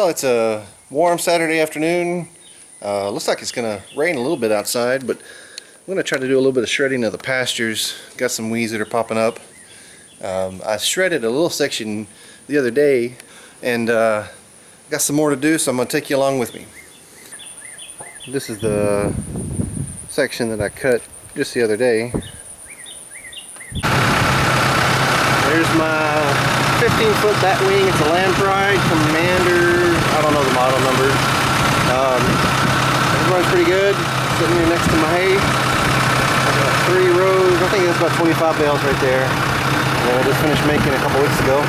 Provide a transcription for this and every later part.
Well, it's a warm Saturday afternoon. Looks like it's going to rain a little bit outside, but I'm going to try to do a little bit of shredding of the pastures. Got some weeds that are popping up. I shredded a little section the other day, and got some more to do, so I'm going to take you along with me. This is the section that I cut just the other day. There's my 15-foot Batwing. It's a Land Pride Commander. I don't know the model number. It runs pretty good. Sitting here next to my hay. I've got 3 rows. I think that's about 25 bales right there. That I just finished making a couple weeks ago.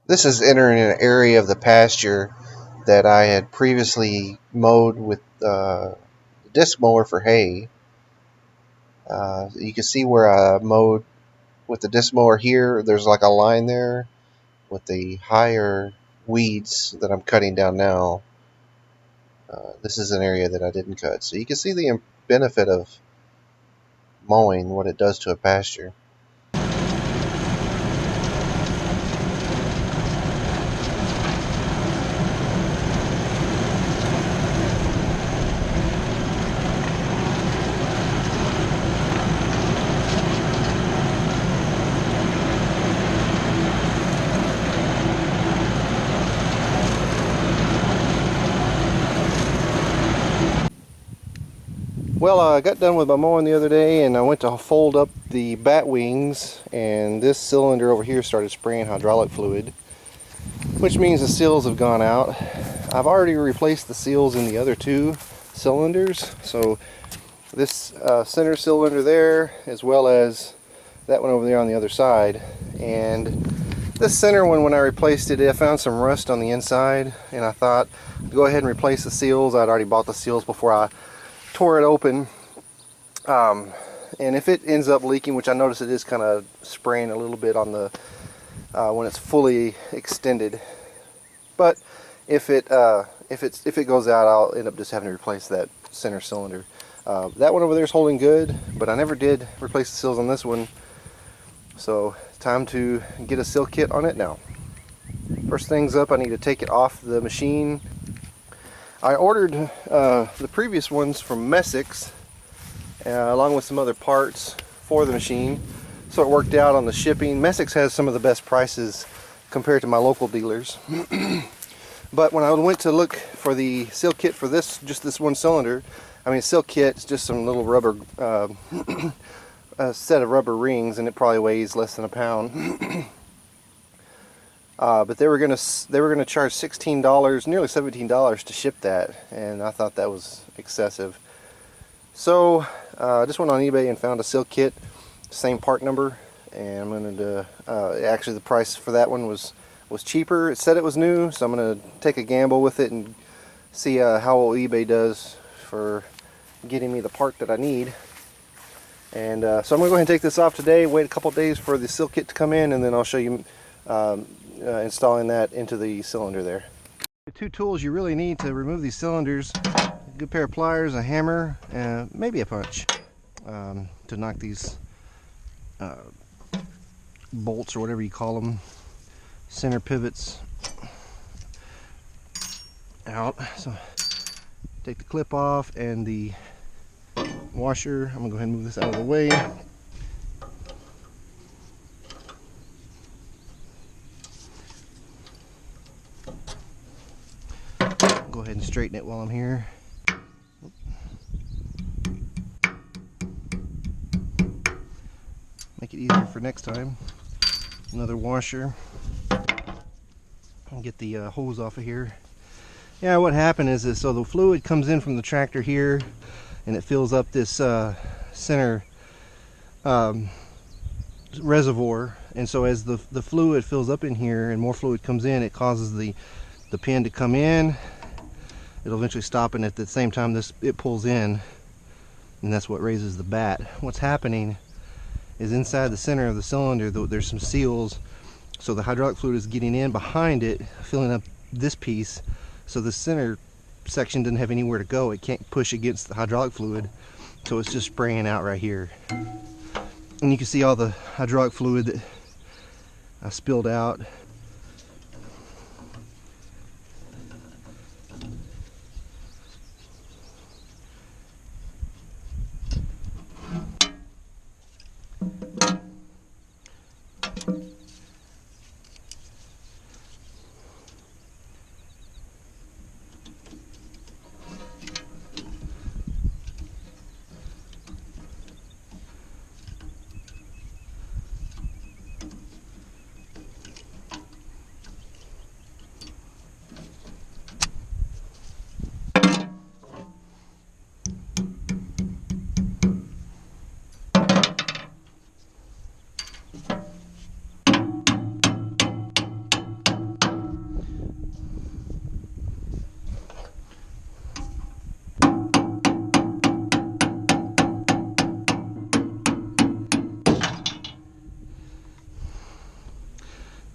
This is entering an area of the pasture that I had previously mowed with the disc mower for hay. You can see where I mowed with the disc mower here. There's like a line there with the higher weeds that I'm cutting down now. This is an area that I didn't cut. So you can see the benefit of mowing, what it does to a pasture. Well, I got done with my mowing the other day, and I went to fold up the bat wings, and this cylinder over here started spraying hydraulic fluid, which means the seals have gone out. I've already replaced the seals in the other 2 cylinders, so this center cylinder there, as well as that one over there on the other side. And this center one, when I replaced it, I found some rust on the inside, and I thought I'd go ahead and replace the seals. I'd already bought the seals before I tore it open. and if it ends up leaking, which I notice it is kind of spraying a little bit on the when it's fully extended, but if it goes out, I'll end up just having to replace that center cylinder. That one over there is holding good, but I never did replace the seals on this one, so time to get a seal kit on it now. First things up, I need to take it off the machine. I ordered the previous ones from Messick's along with some other parts for the machine, so it worked out on the shipping. Messick's has some of the best prices compared to my local dealers. But when I went to look for the seal kit for just this one cylinder, I mean, seal kit is just some little rubber, a set of rubber rings, and it probably weighs less than a pound. But they were gonna charge $16, nearly $17 to ship that, and I thought that was excessive. So I just went on eBay and found a seal kit, same part number, and I'm going to actually the price for that one was cheaper. It said it was new, so I'm going to take a gamble with it and see how well eBay does for getting me the part that I need. And so I'm going to go ahead and take this off today, wait a couple days for the seal kit to come in, and then I'll show you installing that into the cylinder there. The two tools you really need to remove these cylinders: a good pair of pliers, a hammer, and maybe a punch to knock these bolts, or whatever you call them, center pivots, out. So take the clip off and the washer. I'm gonna go ahead and move this out of the way. Go ahead and straighten it while I'm here. Make it easier for next time. Another washer. I'll get the hose off of here. Yeah, what happened is that, so the fluid comes in from the tractor here, and it fills up this center reservoir. And so as the fluid fills up in here and more fluid comes in, it causes the pin to come in. It'll eventually stop, and at the same time it pulls in, and that's what raises the bat. What's happening is inside the center of the cylinder there's some seals, so the hydraulic fluid is getting in behind it, filling up this piece, so the center section doesn't have anywhere to go. It can't push against the hydraulic fluid, so it's just spraying out right here. And you can see all the hydraulic fluid that I spilled out.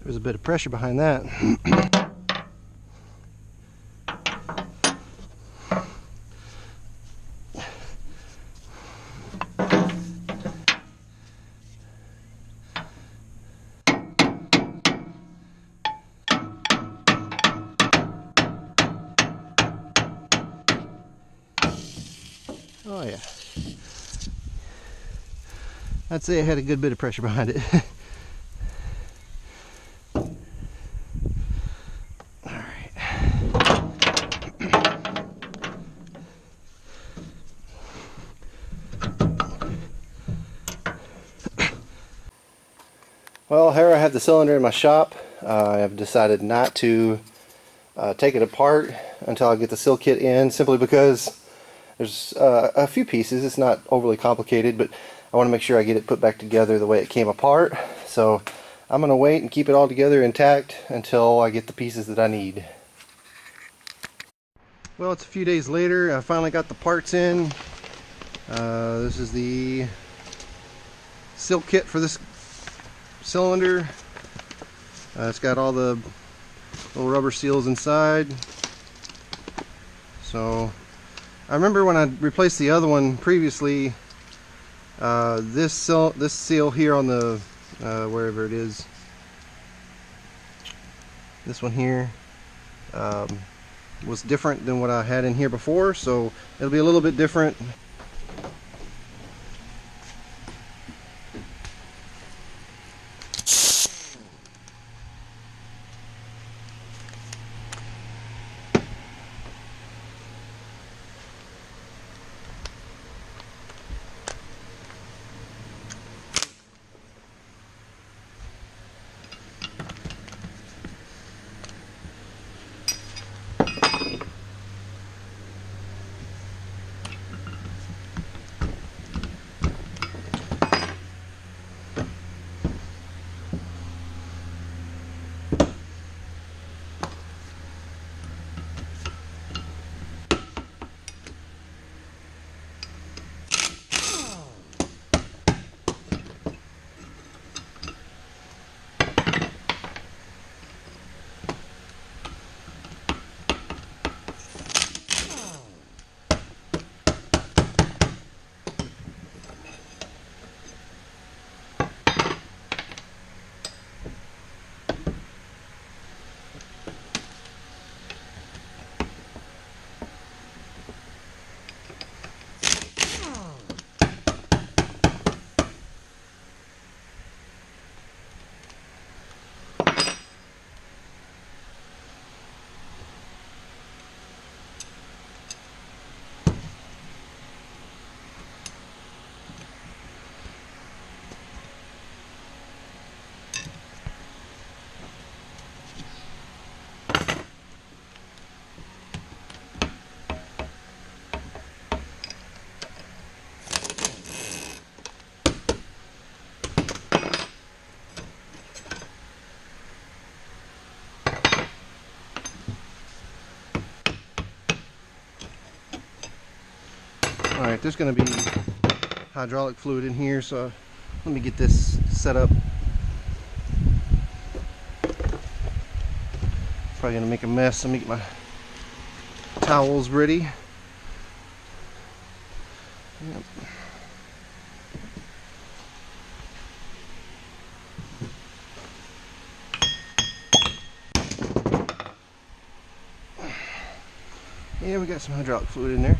There's a bit of pressure behind that. Oh yeah. I'd say it had a good bit of pressure behind it. Well, here I have the cylinder in my shop. I have decided not to take it apart until I get the seal kit in, simply because there's a few pieces. It's not overly complicated, but I want to make sure I get it put back together the way it came apart. So I'm going to wait and keep it all together intact until I get the pieces that I need. Well, it's a few days later. I finally got the parts in. This is the seal kit for this cylinder. It's got all the little rubber seals inside. So I remember when I replaced the other one previously, this seal here on the wherever it is, this one here, was different than what I had in here before, so it'll be a little bit different. Alright, there's going to be hydraulic fluid in here, so let me get this set up. Probably going to make a mess. Let me get my towels ready. Yep. Yeah, we got some hydraulic fluid in there.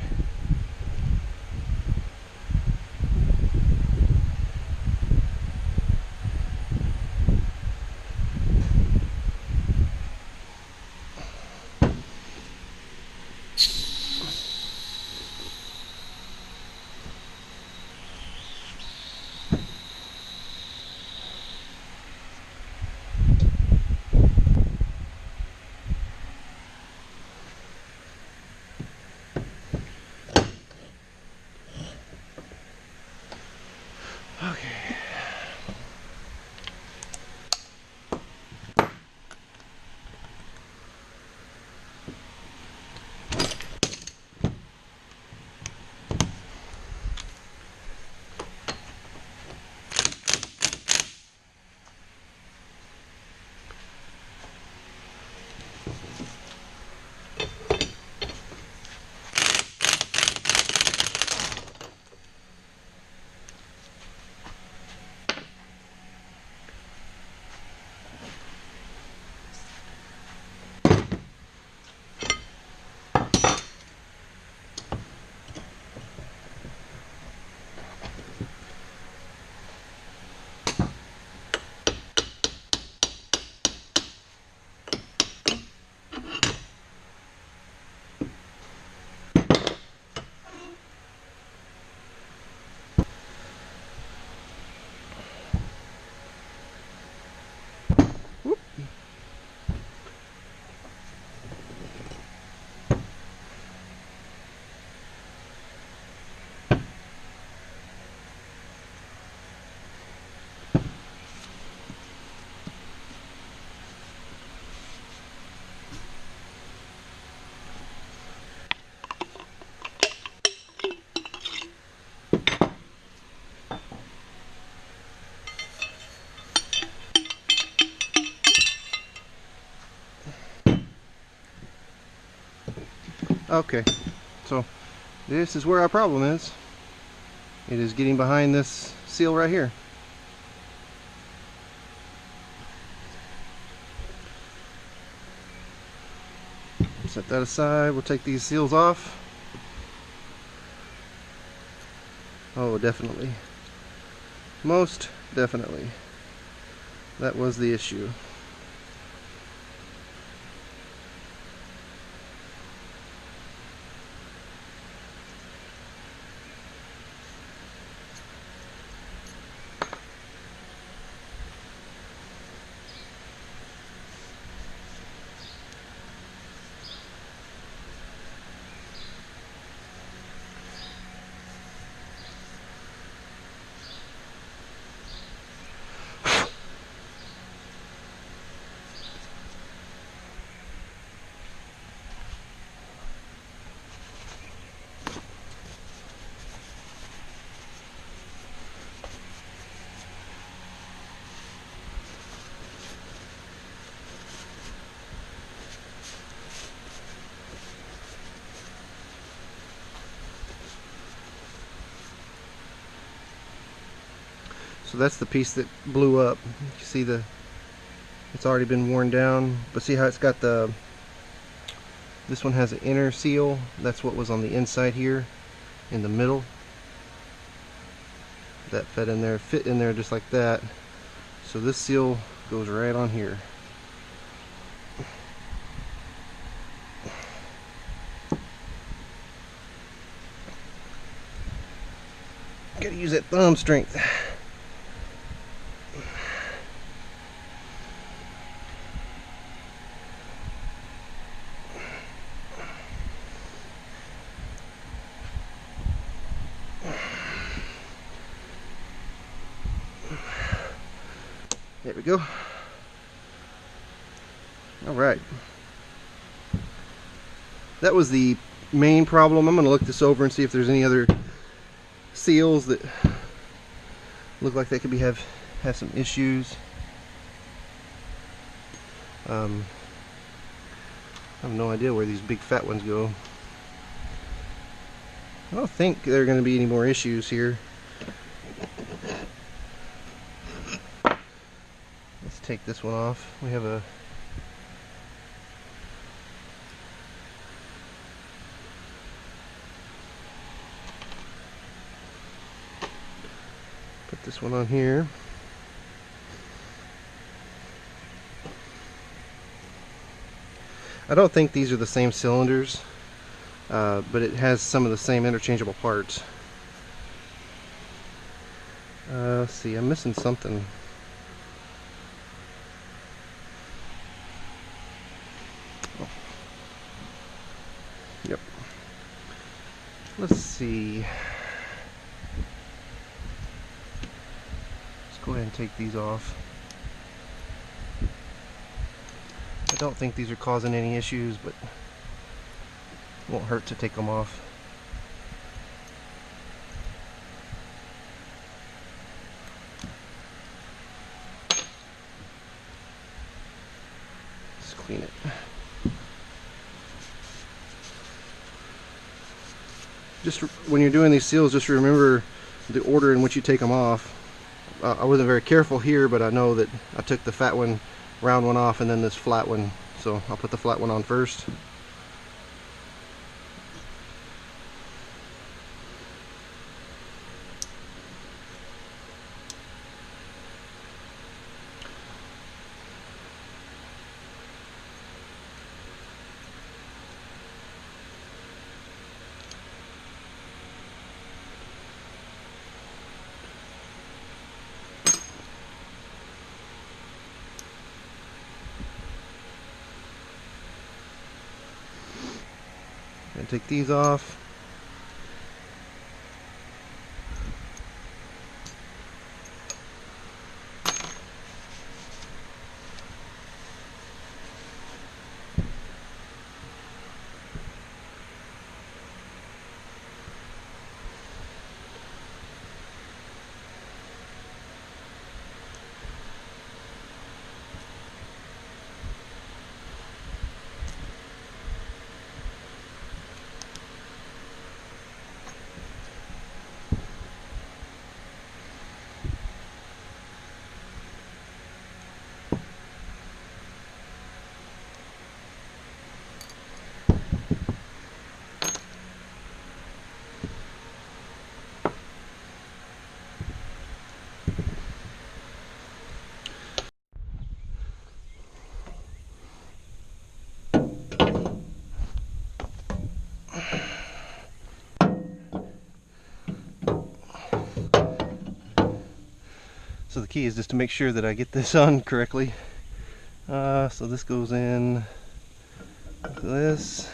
Okay, so this is where our problem is. It is getting behind this seal right here. Set that aside. We'll take these seals off. Oh, definitely. Most definitely. That was the issue. So that's the piece that blew up. You see it's already been worn down, but see how it's got this one has an inner seal. That's what was on the inside here in the middle. That fit in there just like that. So this seal goes right on here. Gotta use that thumb strength. There we go. Alright. That was the main problem. I'm going to look this over and see if there's any other seals that look like they could have some issues. I have no idea where these big fat ones go. I don't think there are going to be any more issues here. Let's take this one off. We have a put this one on here. I don't think these are the same cylinders, but it has some of the same interchangeable parts. Let's see, I'm missing something. Oh. Yep. Let's see. Let's go ahead and take these off. I don't think these are causing any issues, but it won't hurt to take them off. Let's clean it. Just when you're doing these seals, just remember the order in which you take them off. I wasn't very careful here, but I know that I took the fat one, round one off, and then this flat one. So I'll put the flat one on first. And take these off. So the key is just to make sure that I get this on correctly. So this goes in like this.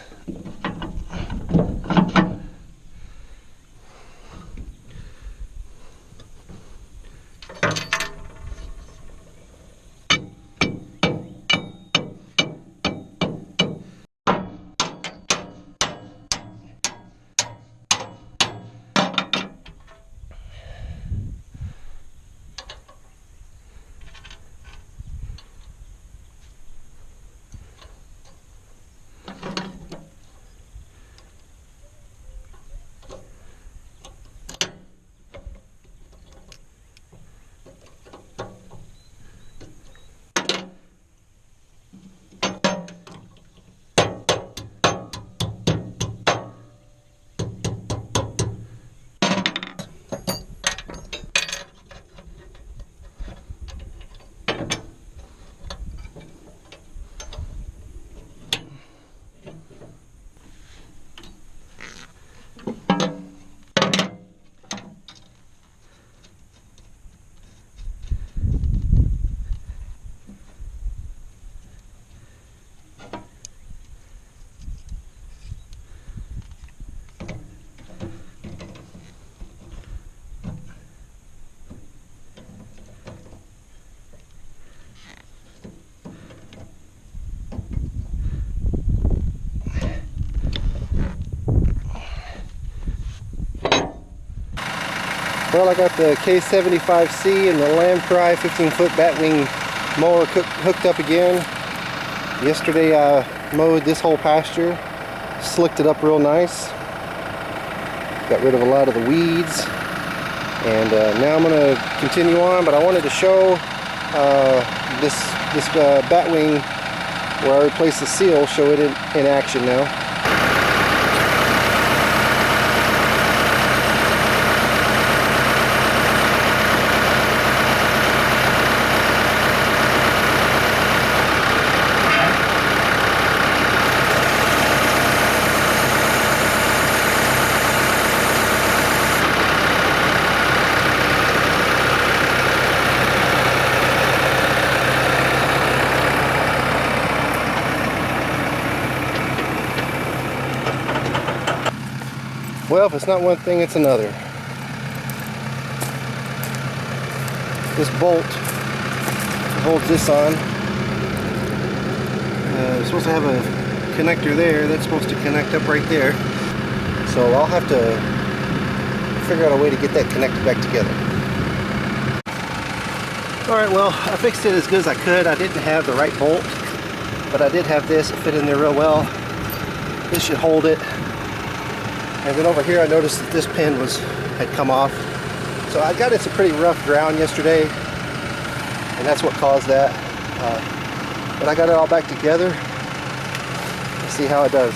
Well, I got the K75C and the Lamb Cry 15-foot Batwing mower hooked up again. Yesterday I mowed this whole pasture, slicked it up real nice, got rid of a lot of the weeds, and now I'm going to continue on. But I wanted to show this Batwing where I replaced the seal, show it in action now. Well, if it's not one thing, it's another. This bolt holds this on. It's supposed to have a connector there. That's supposed to connect up right there. So I'll have to figure out a way to get that connected back together. Alright, well, I fixed it as good as I could. I didn't have the right bolt, but I did have this. It fit in there real well. This should hold it. And then over here I noticed that this pin had come off. So I got it some pretty rough ground yesterday, and that's what caused that. But I got it all back together. Let's see how it does.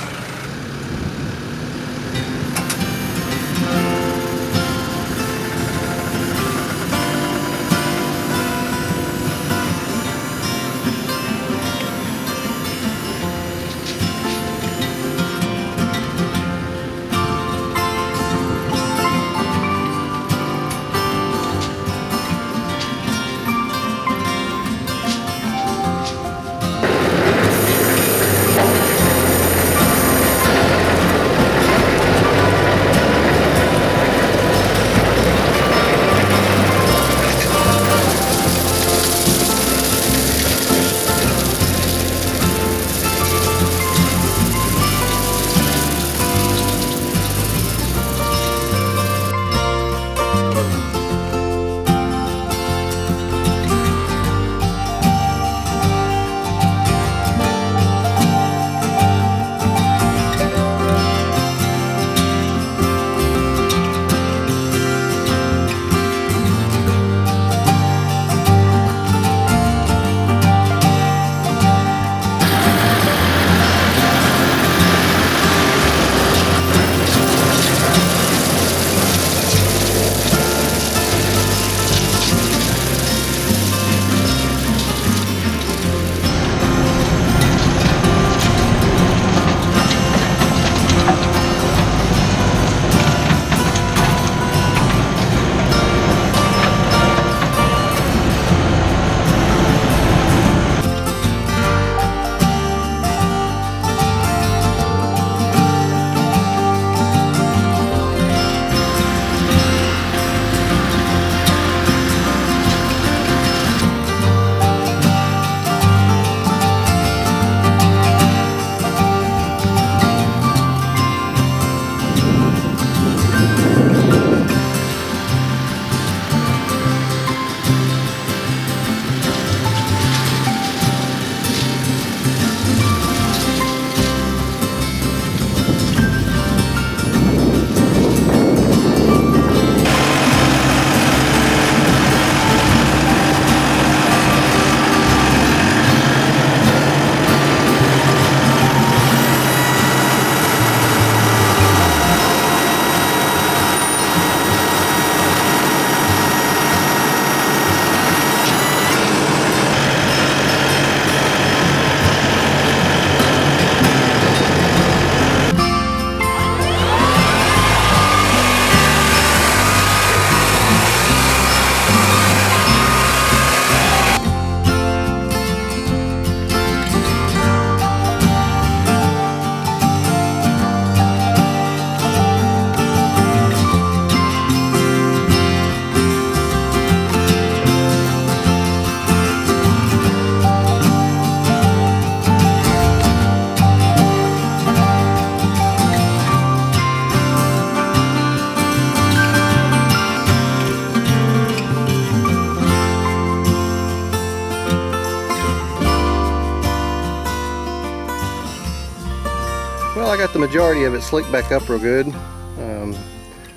Well, I got the majority of it slicked back up real good.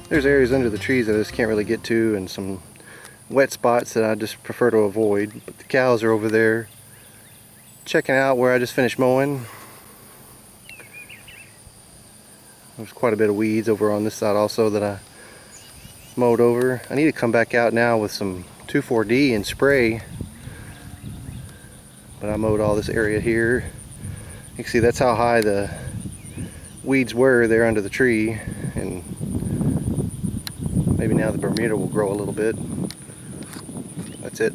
There's areas under the trees that I just can't really get to, and some wet spots that I just prefer to avoid. But the cows are over there checking out where I just finished mowing. There's quite a bit of weeds over on this side also that I mowed over. I need to come back out now with some 2,4-D and spray. But I mowed all this area here. You can see that's how high the weeds were there under the tree, and maybe now the Bermuda will grow a little bit. That's it.